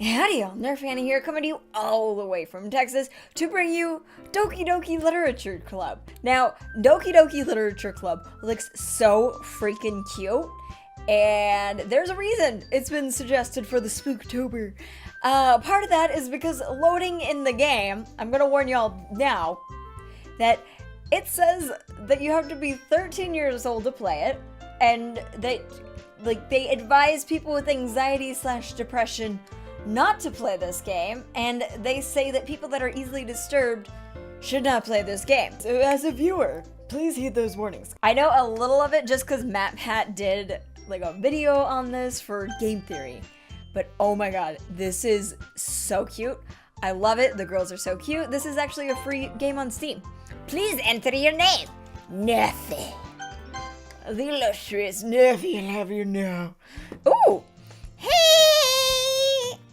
Howdy y'all, nerfanna here, coming to you all the way from Texas to bring you Doki Doki Literature Club. Now, Doki Doki Literature Club looks so freaking cute, and there's a reason it's been suggested for the Spooktober. Part of that is because loading in the game, I'm gonna warn y'all now, that it says that you have to be 13 years old to play it, and that, they advise people with anxiety/depression not to play this game, and they say that people that are easily disturbed should not play this game. So as a viewer, please heed those warnings. I know a little of it just because MatPat did a video on this for Game Theory, but oh my god, this is so cute. I love it. The girls are so cute. This is actually a free game on Steam. Please enter your name. Nerfy. The illustrious Nerfy will have you know. Ooh! Hey!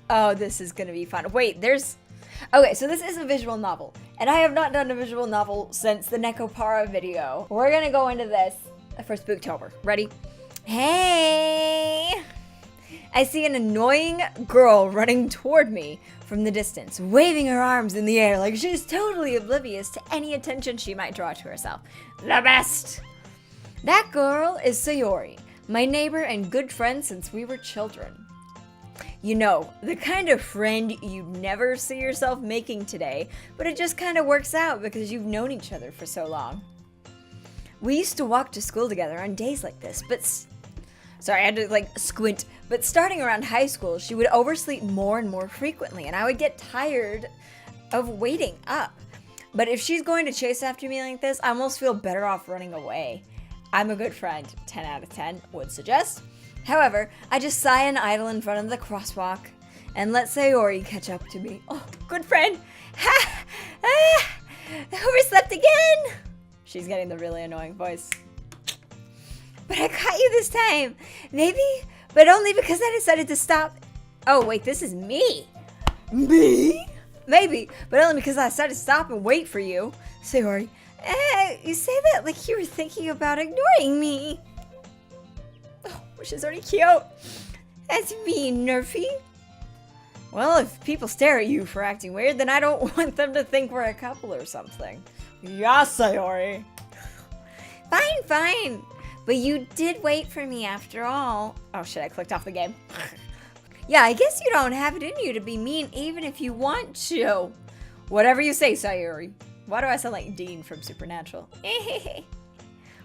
Oh, this is gonna be fun. Wait, okay, so this is a visual novel, and I have not done a visual novel since the Nekopara video. We're gonna go into this for Spooktober. Ready? Hey! I see an annoying girl running toward me from the distance, waving her arms in the air like she's totally oblivious to any attention she might draw to herself. The best! That girl is Sayori, my neighbor and good friend since we were children. You know, the kind of friend you'd never see yourself making today, but it just kind of works out because you've known each other for so long. We used to walk to school together on days like this, sorry, I had to squint, but starting around high school, she would oversleep more and more frequently, and I would get tired of waiting up. But if she's going to chase after me like this, I almost feel better off running away. I'm a good friend, 10 out of 10, would suggest. However, I just sigh and idle in front of the crosswalk and let Sayori catch up to me. Oh, good friend! Ha! Ah! Overslept again! She's getting the really annoying voice. But I caught you this time! Maybe, but only because I decided to stop. Oh, wait, this is me! Me? Maybe, but only because I decided to stop and wait for you. Sayori, you say that like you were thinking about ignoring me. Which is already cute. That's mean, Nerfy. Well, if people stare at you for acting weird, then I don't want them to think we're a couple or something. Yeah, Sayori. Fine. But you did wait for me after all. Oh shit, I clicked off the game. Yeah, I guess you don't have it in you to be mean even if you want to. Whatever you say, Sayori. Why do I sound like Dean from Supernatural?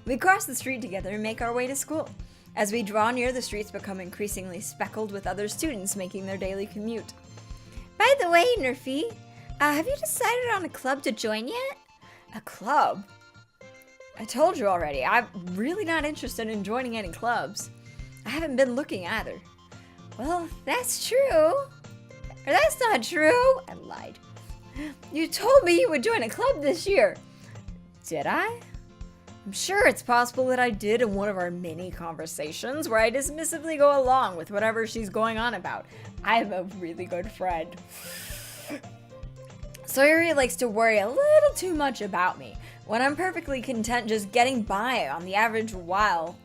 We cross the street together and make our way to school. As we draw near, the streets become increasingly speckled with other students making their daily commute. By the way, Nerfy, have you decided on a club to join yet? A club? I told you already, I'm really not interested in joining any clubs. I haven't been looking either. Well, that's true. Or that's not true. I lied. You told me you would join a club this year. Did I? I'm sure it's possible that I did in one of our mini conversations where I dismissively go along with whatever she's going on about. I'm a really good friend. Sayori likes to worry a little too much about me when I'm perfectly content just getting by on the average while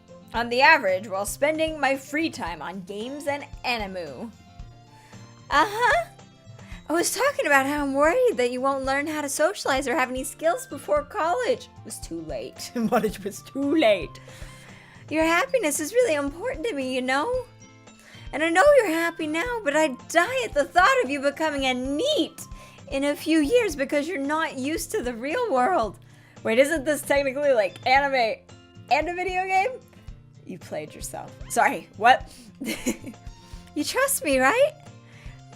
spending my free time on games and anime. I was talking about how I'm worried that you won't learn how to socialize or have any skills before college. It was too late. But it was too late. Your happiness is really important to me, you know? And I know you're happy now, but I die at the thought of you becoming a NEET in a few years because you're not used to the real world. Wait, isn't this technically like anime and a video game? You played yourself. Sorry, what? You trust me, right?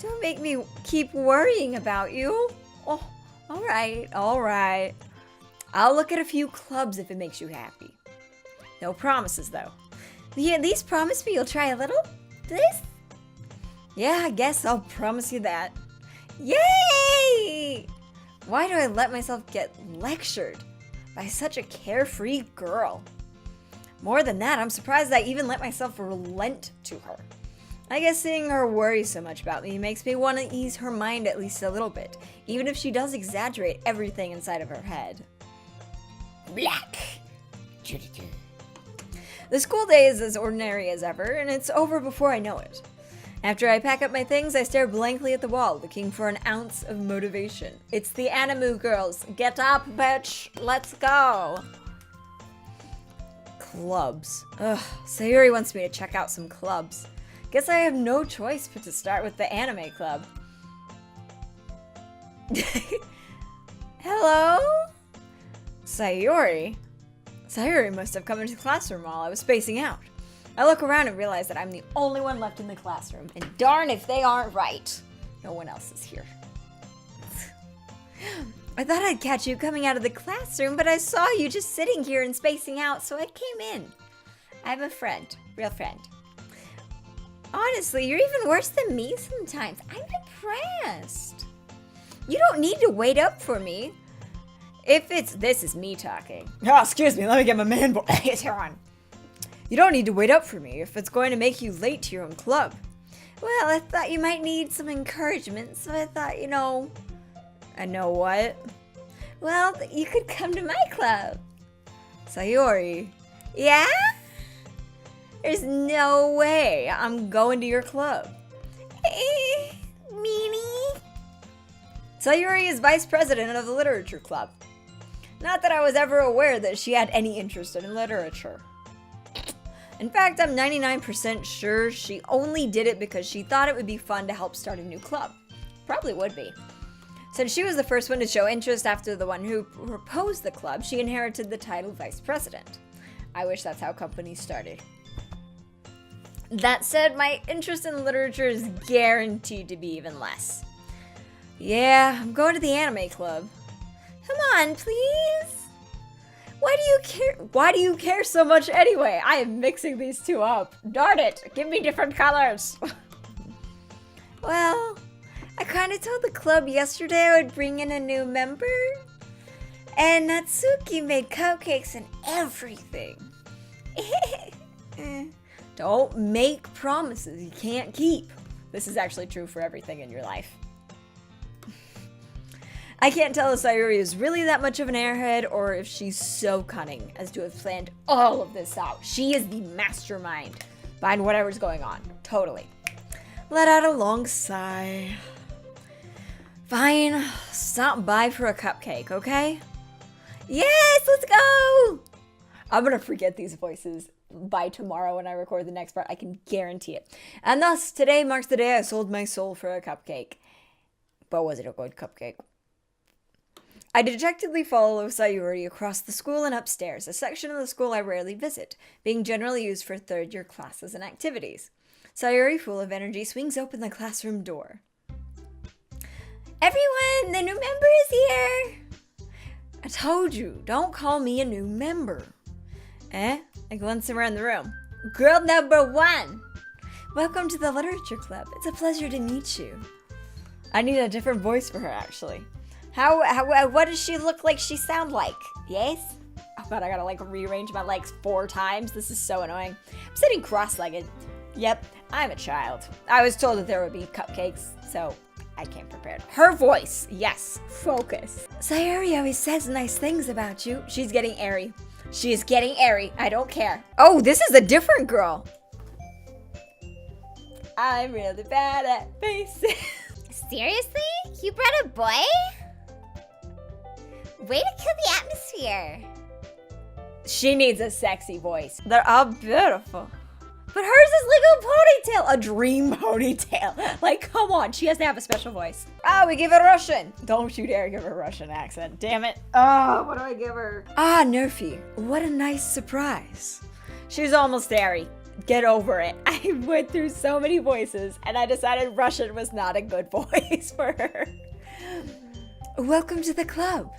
Don't make me keep worrying about you. Oh, all right. I'll look at a few clubs if it makes you happy. No promises, though. Will you at least promise me you'll try a little? Please? Yeah, I guess I'll promise you that. Yay! Why do I let myself get lectured by such a carefree girl? More than that, I'm surprised I even let myself relent to her. I guess seeing her worry so much about me makes me want to ease her mind at least a little bit, even if she does exaggerate everything inside of her head. Black. The school day is as ordinary as ever, and it's over before I know it. After I pack up my things, I stare blankly at the wall, looking for an ounce of motivation. It's the Animu girls. Get up, bitch. Let's go. Clubs. Ugh, Sayuri wants me to check out some clubs. Guess I have no choice but to start with the anime club. Hello? Sayuri? Sayuri must have come into the classroom while I was spacing out. I look around and realize that I'm the only one left in the classroom, and darn if they aren't right. No one else is here. I thought I'd catch you coming out of the classroom, but I saw you just sitting here and spacing out, so I came in. I'm a friend. Real friend. Honestly, you're even worse than me sometimes. I'm impressed. You don't need to wait up for me. This is me talking. Oh, excuse me, let me get my man voice on. You don't need to wait up for me if it's going to make you late to your own club. Well, I thought you might need some encouragement, so I thought, I know what? Well, you could come to my club. Sayuri. Yeah? There's no way I'm going to your club. Meanie? Sayuri is vice president of the literature club. Not that I was ever aware that she had any interest in literature. In fact, I'm 99% sure she only did it because she thought it would be fun to help start a new club. Probably would be. Since she was the first one to show interest after the one who proposed the club, she inherited the title vice president. I wish that's how companies started. That said, my interest in literature is guaranteed to be even less. Yeah, I'm going to the anime club. Come on, please. Why do you care so much anyway? I am mixing these two up. Darn it, give me different colors. Well, I kind of told the club yesterday I would bring in a new member. And Natsuki made cupcakes and everything. Don't make promises you can't keep. This is actually true for everything in your life. I can't tell if Sayuri is really that much of an airhead or if she's so cunning as to have planned all of this out. She is the mastermind behind whatever's going on. Totally. Let out a long sigh. Fine, stop by for a cupcake, okay? Yes, let's go! I'm gonna forget these voices by tomorrow when I record the next part. I can guarantee it. And thus, today marks the day I sold my soul for a cupcake. But was it a good cupcake? I dejectedly follow Sayuri across the school and upstairs, a section of the school I rarely visit, being generally used for third-year classes and activities. Sayuri, full of energy, swings open the classroom door. Everyone, the new member is here! I told you, don't call me a new member. I glance around the room. Girl number 1! Welcome to the literature club. It's a pleasure to meet you. I need a different voice for her, actually. What does she look like she sound like? Yes? Oh god, I gotta rearrange my legs 4 times. This is so annoying. I'm sitting cross-legged. Yep, I'm a child. I was told that there would be cupcakes, so I came prepared. Her voice, yes, focus. Sayuri always says nice things about you. She's getting airy. She is getting airy. I don't care. Oh, this is a different girl. I'm really bad at faces. Seriously? You brought a boy? Way to kill the atmosphere. She needs a sexy voice. They're all beautiful. But hers is like a ponytail. A dream ponytail. Like, come on. She has to have a special voice. Oh, we give her Russian. Don't you dare give her a Russian accent. Damn it. Oh, what do I give her? Ah, Nerfy. What a nice surprise. She's almost airy. Get over it. I went through so many voices and I decided Russian was not a good voice for her. Welcome to the club.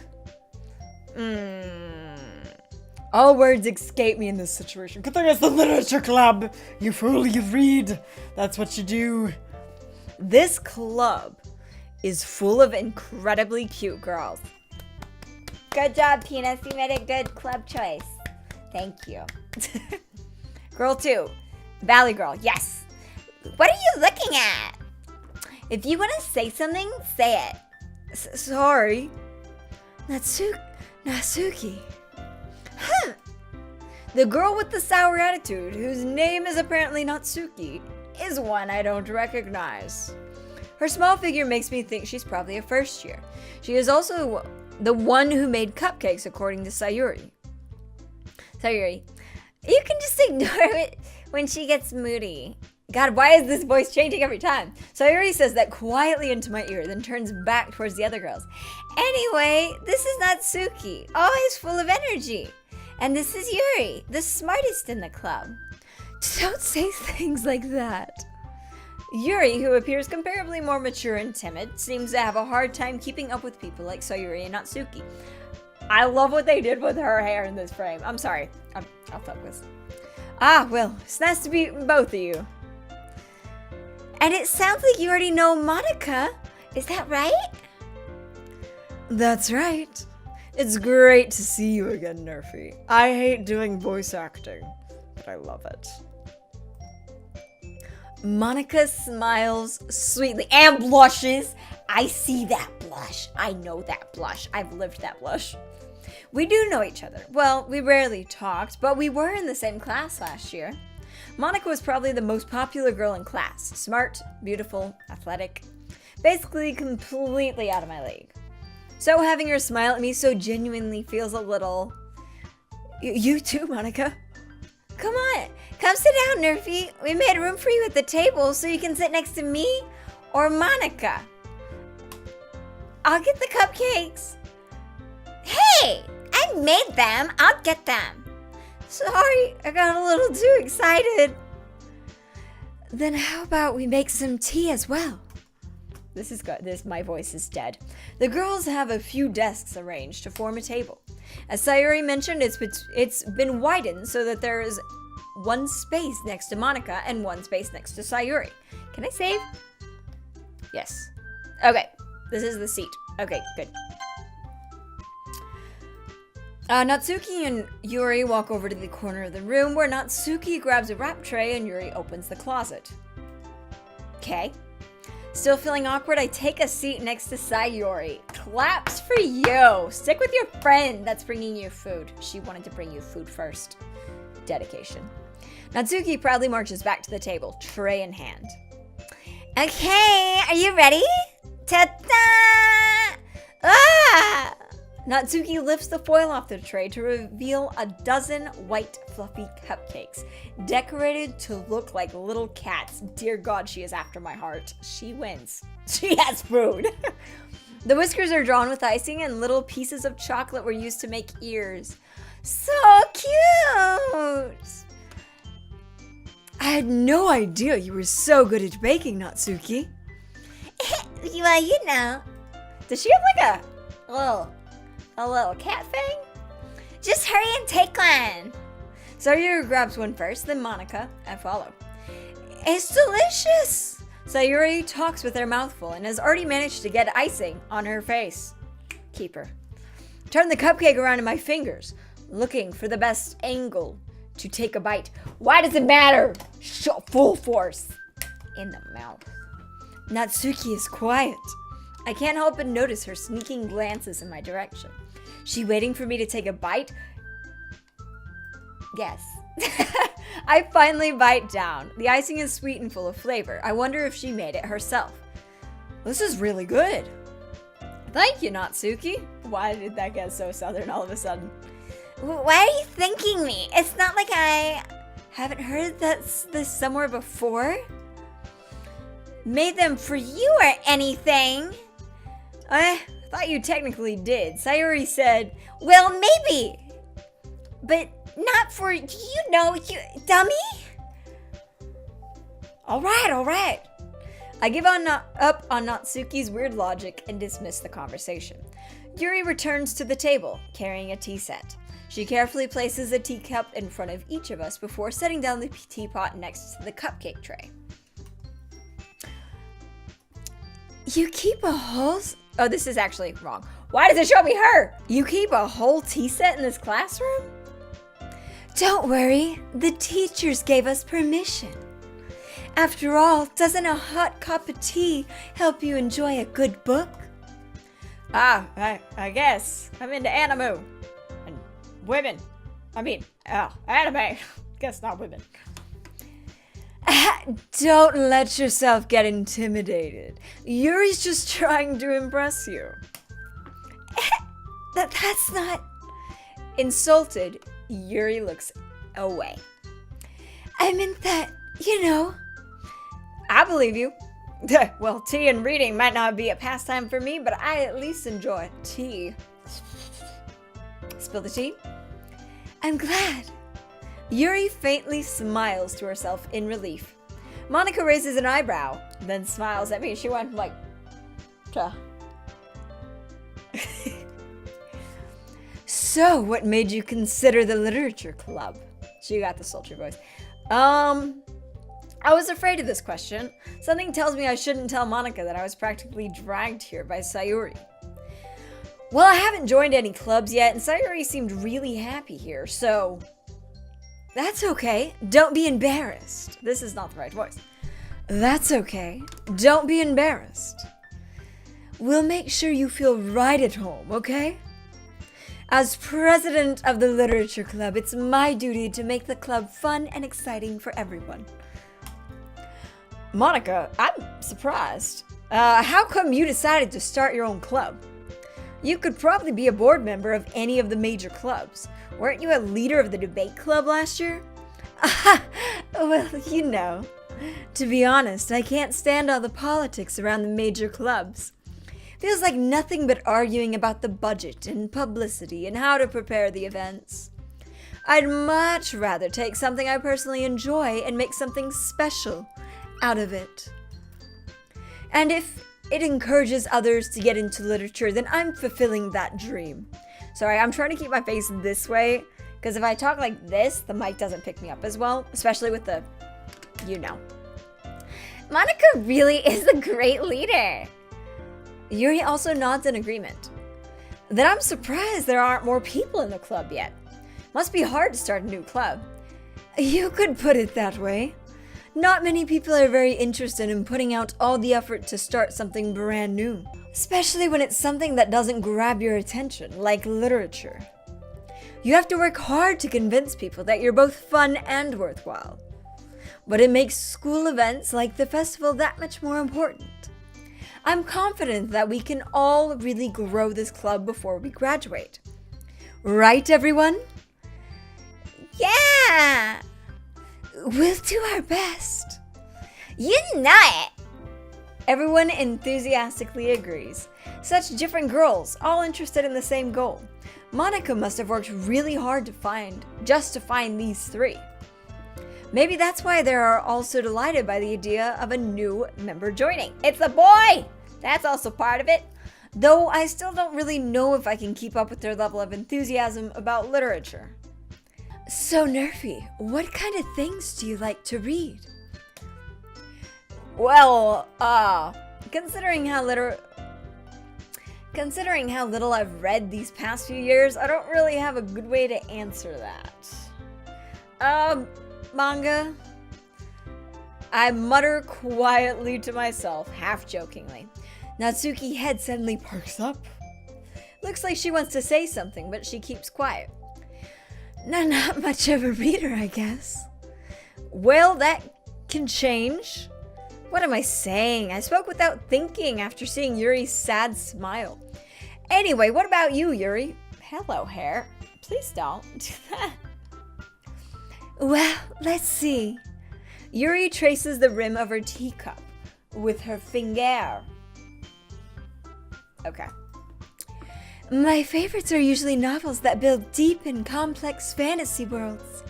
All words escape me in this situation. Good thing it's the literature club. You fool, you read. That's what you do. This club is full of incredibly cute girls. Good job, Penis. You made a good club choice. Thank you. Girl 2. Valley Girl. Yes. What are you looking at? If you want to say something, say it. Sorry. Natsuki. The girl with the sour attitude, whose name is apparently Natsuki. is one I don't recognize. Her small figure makes me think she's probably a first year. She is also the one who made cupcakes, according to Sayuri. Sayuri, you can just ignore it when she gets moody. God, why is this voice changing every time? Sayuri says that quietly into my ear, then turns back towards the other girls. Anyway, this is Natsuki, always full of energy. And this is Yuri, the smartest in the club. Don't say things like that. Yuri, who appears comparably more mature and timid, seems to have a hard time keeping up with people like Sayuri and Natsuki. I love what they did with her hair in this frame. I'm sorry. I'll focus. Ah, well, it's nice to meet both of you. And it sounds like you already know Monica. Is that right? That's right. It's great to see you again, Nerfy. I hate doing voice acting, but I love it. Monica smiles sweetly and blushes. I see that blush. I know that blush. I've lived that blush. We do know each other. Well, we rarely talked, but we were in the same class last year. Monica was probably the most popular girl in class. Smart, beautiful, athletic. Basically completely out of my league. So having her smile at me so genuinely feels a little... You too, Monica. Come on, come sit down, Nerfy. We made room for you at the table so you can sit next to me or Monica. I'll get the cupcakes. Hey, I made them. I'll get them. Sorry, I got a little too excited. Then how about we make some tea as well? My voice is dead. The girls have a few desks arranged to form a table. As Sayuri mentioned, it's been widened so that there is one space next to Monica and one space next to Sayuri. Can I save? Yes. Okay, this is the seat. Okay, good. Natsuki and Yuri walk over to the corner of the room where Natsuki grabs a wrap tray and Yuri opens the closet. Okay. Still feeling awkward, I take a seat next to Sayuri. Claps for you. Stick with your friend that's bringing you food. She wanted to bring you food first. Dedication. Natsuki proudly marches back to the table, tray in hand. Okay, are you ready? Ta-da! Ah! Natsuki lifts the foil off the tray to reveal a dozen white fluffy cupcakes, decorated to look like little cats. Dear God, she is after my heart. She wins. She has food. The whiskers are drawn with icing and little pieces of chocolate were used to make ears. So cute! I had no idea you were so good at baking, Natsuki. Well, you know. Does she have like a little cat thing? Just hurry and take one. Sayuri grabs one first, then Monica, and follow. It's delicious! Sayuri talks with her mouth full and has already managed to get icing on her face. Keep her. Turn the cupcake around in my fingers, looking for the best angle to take a bite. Why does it matter? Full force. In the mouth. Natsuki is quiet. I can't help but notice her sneaking glances in my direction. She waiting for me to take a bite? Yes. I finally bite down. The icing is sweet and full of flavor. I wonder if she made it herself. This is really good. Thank you, Natsuki. Why did that get so southern all of a sudden? Why are you thanking me? It's not like I haven't heard this somewhere before. Made them for you or anything. I thought you technically did. Sayuri said, well, maybe. But not for you dummy. All right. I give up on Natsuki's weird logic and dismiss the conversation. Yuri returns to the table, carrying a tea set. She carefully places a teacup in front of each of us before setting down the teapot next to the cupcake tray. You keep a whole... Oh, this is actually wrong. Why does it show me her? You keep a whole tea set in this classroom? Don't worry, the teachers gave us permission. After all, doesn't a hot cup of tea help you enjoy a good book? I guess. I'm into anime. And women. Anime. Guess not women. Don't let yourself get intimidated. Yuri's just trying to impress you. That's not... Insulted, Yuri looks away. I meant that, I believe you. Well, tea and reading might not be a pastime for me, but I at least enjoy tea. Spill the tea? I'm glad. Yuri faintly smiles to herself in relief. Monica raises an eyebrow, then smiles at me. She went like, Tuh. So, what made you consider the literature club? She got the sultry voice. I was afraid of this question. Something tells me I shouldn't tell Monica that I was practically dragged here by Sayuri. Well, I haven't joined any clubs yet, and Sayuri seemed really happy here, so... That's okay. Don't be embarrassed. This is not the right voice. That's okay. Don't be embarrassed. We'll make sure you feel right at home, okay? As president of the literature club, it's my duty to make the club fun and exciting for everyone. Monica, I'm surprised. How come you decided to start your own club? You could probably be a board member of any of the major clubs. Weren't you a leader of the debate club last year? Well, to be honest, I can't stand all the politics around the major clubs. Feels like nothing but arguing about the budget and publicity and how to prepare the events. I'd much rather take something I personally enjoy and make something special out of it. And if it encourages others to get into literature, then I'm fulfilling that dream. Sorry, I'm trying to keep my face this way, because if I talk like this, the mic doesn't pick me up as well, especially with the, Monica really is a great leader. Yuri also nods in agreement. Then I'm surprised there aren't more people in the club yet. Must be hard to start a new club. You could put it that way. Not many people are very interested in putting out all the effort to start something brand new, especially when it's something that doesn't grab your attention, like literature. You have to work hard to convince people that you're both fun and worthwhile. But it makes school events like the festival that much more important. I'm confident that we can all really grow this club before we graduate. Right, everyone? Yeah! We'll do our best. You know it! Everyone enthusiastically agrees. Such different girls, all interested in the same goal. Monica must have worked really hard to find these three. Maybe that's why they are all so delighted by the idea of a new member joining. It's a boy! That's also part of it. Though I still don't really know if I can keep up with their level of enthusiasm about literature. So Nerfy, what kind of things do you like to read? Well, considering how little I've read these past few years, I don't really have a good way to answer that. Manga? I mutter quietly to myself, half jokingly. Natsuki's head suddenly perks up. Looks like she wants to say something, but she keeps quiet. Not much of a reader, I guess. Well, that can change. What am I saying? I spoke without thinking after seeing Yuri's sad smile. Anyway, what about you, Yuri? Hello, hair. Please don't do that. Well, let's see. Yuri traces the rim of her teacup with her finger. Okay. My favorites are usually novels that build deep and complex fantasy worlds.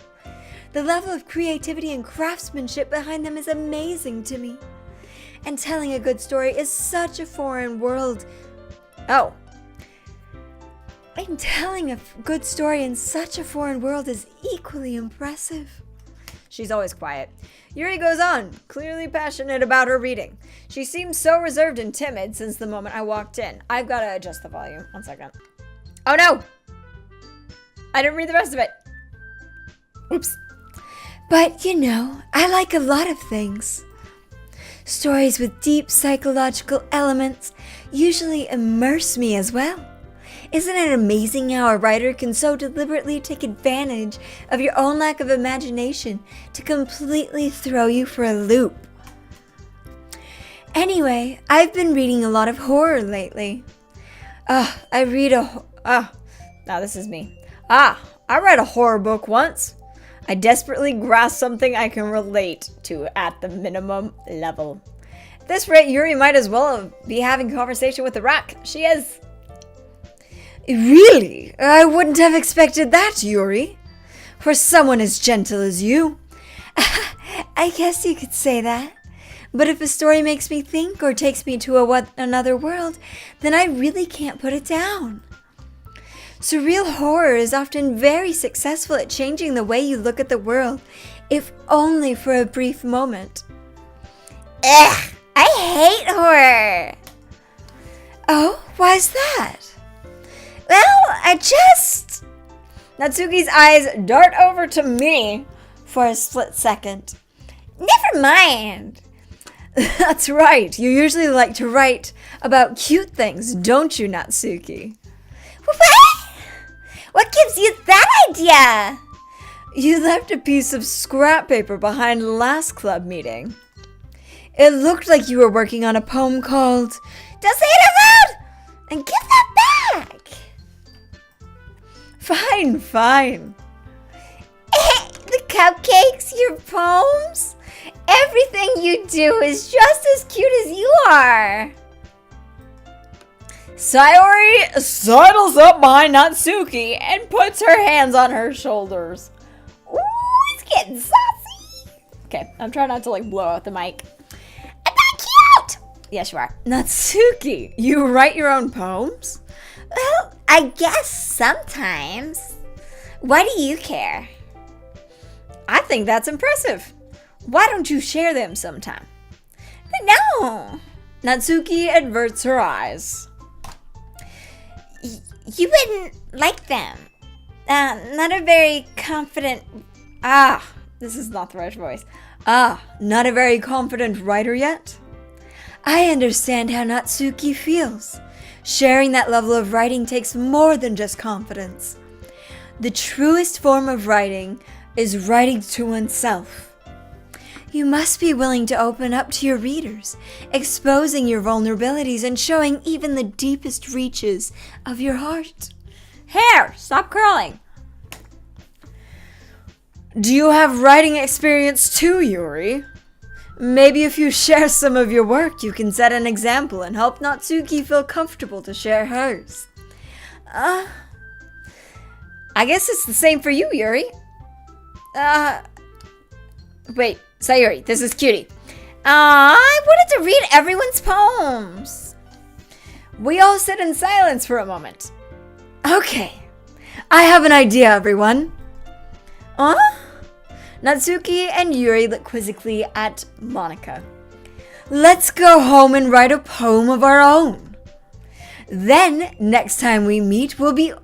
The level of creativity and craftsmanship behind them is amazing to me. And telling a good story is such a foreign world. Oh. And telling a good story in such a foreign world is equally impressive. She's always quiet. Yuri goes on, clearly passionate about her reading. She seems so reserved and timid since the moment I walked in. I've got to adjust the volume. 1 second. Oh no! I didn't read the rest of it. Oops. But, I like a lot of things. Stories with deep psychological elements usually immerse me as well. Isn't it amazing how a writer can so deliberately take advantage of your own lack of imagination to completely throw you for a loop? Anyway, I've been reading a lot of horror lately. Now this is me. I read a horror book once. I desperately grasped something I can relate to at the minimum level. At this rate, Yuri might as well be having a conversation with the rock. She is. Really? I wouldn't have expected that, Yuri. For someone as gentle as you. I guess you could say that. But if a story makes me think or takes me to another world, then I really can't put it down. Surreal horror is often very successful at changing the way you look at the world, if only for a brief moment. Ugh, I hate horror. Oh, why's that? Well, Natsuki's eyes dart over to me for a split second. Never mind. That's right. You usually like to write about cute things, don't you, Natsuki? What? What gives you that idea? You left a piece of scrap paper behind last club meeting. It looked like you were working on a poem called Don't say it out loud! And give that back! Fine. The cupcakes, your poems, everything you do is just as cute as you are. Sayori sidles up behind Natsuki and puts her hands on her shoulders. Ooh, it's getting saucy. Okay, I'm trying not to blow out the mic. I'm not cute! Yes, you are. Natsuki, you write your own poems? Well, I guess sometimes. Why do you care? I think that's impressive. Why don't you share them sometime? No. Natsuki averts her eyes. You wouldn't like them. Not a very confident... This is not the right voice. Not a very confident writer yet? I understand how Natsuki feels. Sharing that level of writing takes more than just confidence. The truest form of writing is writing to oneself. You must be willing to open up to your readers, exposing your vulnerabilities and showing even the deepest reaches of your heart. Hair, stop curling. Do you have writing experience too, Yuri? Maybe if you share some of your work, you can set an example and help Natsuki feel comfortable to share hers. I guess it's the same for you, Yuri. Wait, Sayori, this is Cutie. I wanted to read everyone's poems. We all sit in silence for a moment. Okay, I have an idea, everyone. Natsuki and Yuri look quizzically at Monika. Let's go home and write a poem of our own. Then, next time we meet, we'll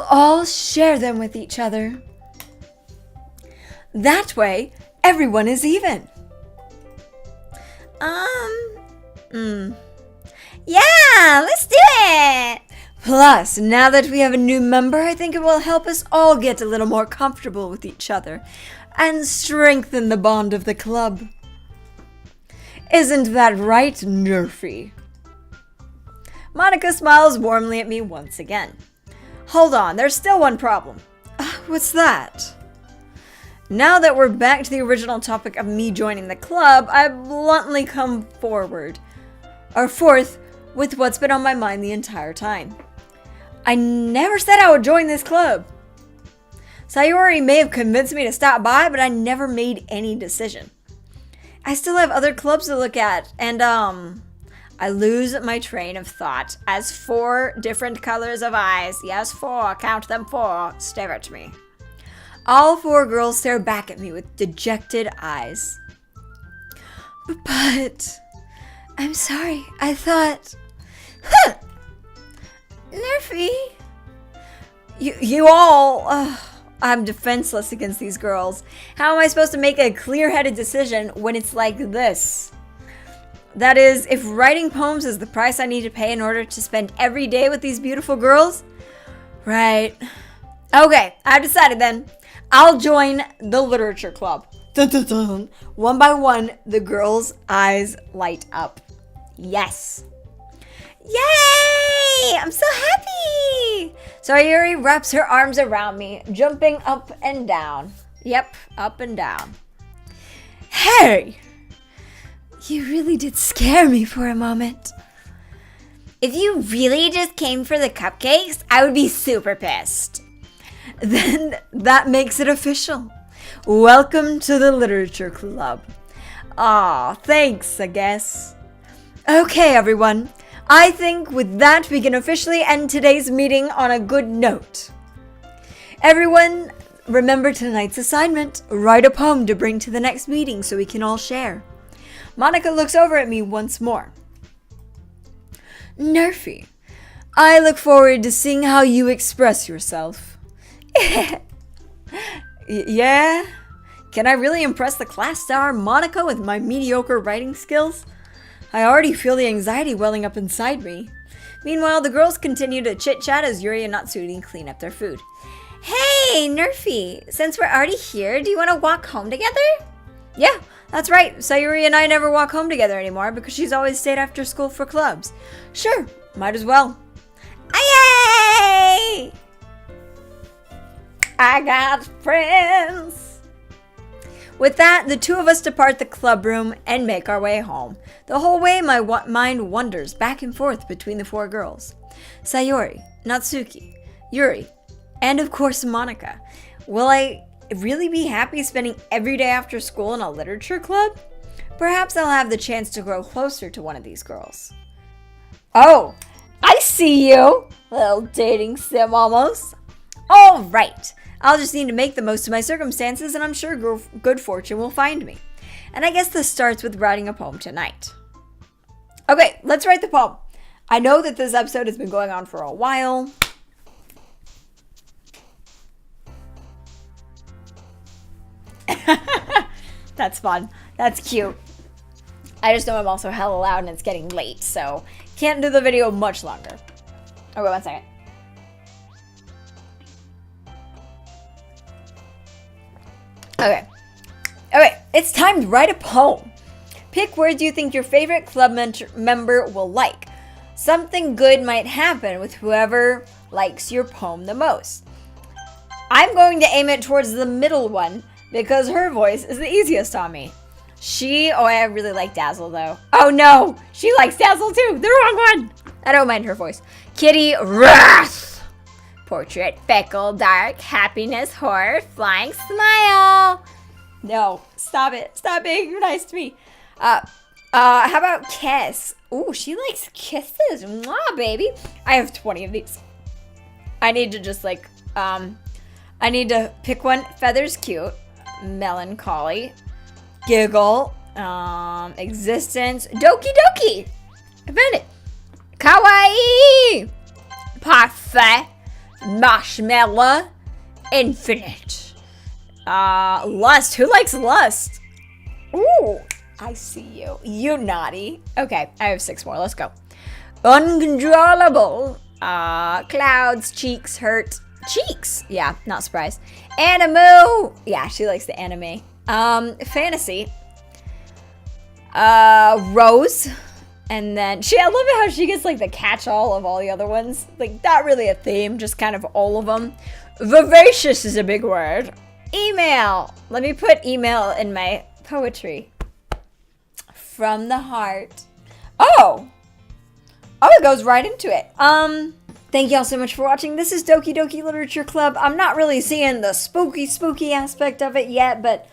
all share them with each other. That way, everyone is even. Yeah, let's do it. Plus, now that we have a new member, I think it will help us all get a little more comfortable with each other and strengthen the bond of the club. Isn't that right, Nerfy? Monika smiles warmly at me once again. Hold on, there's still one problem. What's that? Now that we're back to the original topic of me joining the club, I bluntly come forth with what's been on my mind the entire time. I never said I would join this club. Sayori may have convinced me to stop by, but I never made any decision. I still have other clubs to look at, and I lose my train of thought as 4 different colors of eyes, yes, 4, count them 4, stare at me. All 4 girls stare back at me with dejected eyes. But I'm sorry, I thought... Nerfy. You all... I'm defenseless against these girls. How am I supposed to make a clear-headed decision when it's like this? That is, if writing poems is the price I need to pay in order to spend every day with these beautiful girls, right. Okay, I've decided then. I'll join the literature club. Dun, dun, dun. One by one, the girls' eyes light up. Yes. Yay! I'm so happy! Sayuri wraps her arms around me, jumping up and down. Yep, up and down. Hey! You really did scare me for a moment. If you really just came for the cupcakes, I would be super pissed. Then that makes it official. Welcome to the literature club. Aw, thanks, I guess. Okay, everyone. I think with that we can officially end today's meeting on a good note. Everyone, remember tonight's assignment. Write a poem to bring to the next meeting so we can all share. Monica looks over at me once more. Nerfy, I look forward to seeing how you express yourself. Yeah? Can I really impress the class star Monica with my mediocre writing skills? I already feel the anxiety welling up inside me. Meanwhile, the girls continue to chit-chat as Yuri and Natsuri clean up their food. Hey, Nerfy, since we're already here, do you want to walk home together? Yeah, that's right. Sayuri and I never walk home together anymore because she's always stayed after school for clubs. Sure, might as well. Yay! I got friends. With that, the two of us depart the club room and make our way home. The whole way, my mind wanders back and forth between the four girls. Sayuri, Natsuki, Yuri, and of course Monica. Will I really be happy spending every day after school in a literature club? Perhaps I'll have the chance to grow closer to one of these girls. Oh, I see you. Little dating sim almost. All right. I'll just need to make the most of my circumstances, and I'm sure good fortune will find me. And I guess this starts with writing a poem tonight. Okay, let's write the poem. I know that this episode has been going on for a while. That's fun. That's cute. I just know I'm also hella loud and it's getting late, so can't do the video much longer. Oh, wait 1 second. Okay, it's time to write a poem. Pick words you think your favorite club member will like. Something good might happen with whoever likes your poem the most. I'm going to aim it towards the middle one because her voice is the easiest on me. I really like Dazzle though. Oh no, she likes Dazzle too, the wrong one. I don't mind her voice. Kitty, wrath. Portrait, fickle, dark, happiness, horror, flying smile. No, stop it. Stop being nice to me. How about kiss? Ooh, she likes kisses. Mwah, baby. I have 20 of these. I need to just I need to pick one. Feather's cute. Melancholy. Giggle. Existence. Doki Doki. I found it. Kawaii. Parfait. Marshmallow. Infinite. Lust. Who likes lust? Ooh, I see you. You naughty. Okay, I have 6 more. Let's go. Uncontrollable. Clouds. Cheeks. Hurt. Cheeks. Yeah, not surprised. Animu. Yeah, she likes the anime. Fantasy. Rose. And then I love it how she gets like the catch-all of all the other ones. Like, not really a theme, just kind of all of them. Vivacious is a big word. Email. Let me put email in my poetry. From the heart. Oh, it goes right into it. Thank y'all so much for watching. This is Doki Doki Literature Club. I'm not really seeing the spooky aspect of it yet, but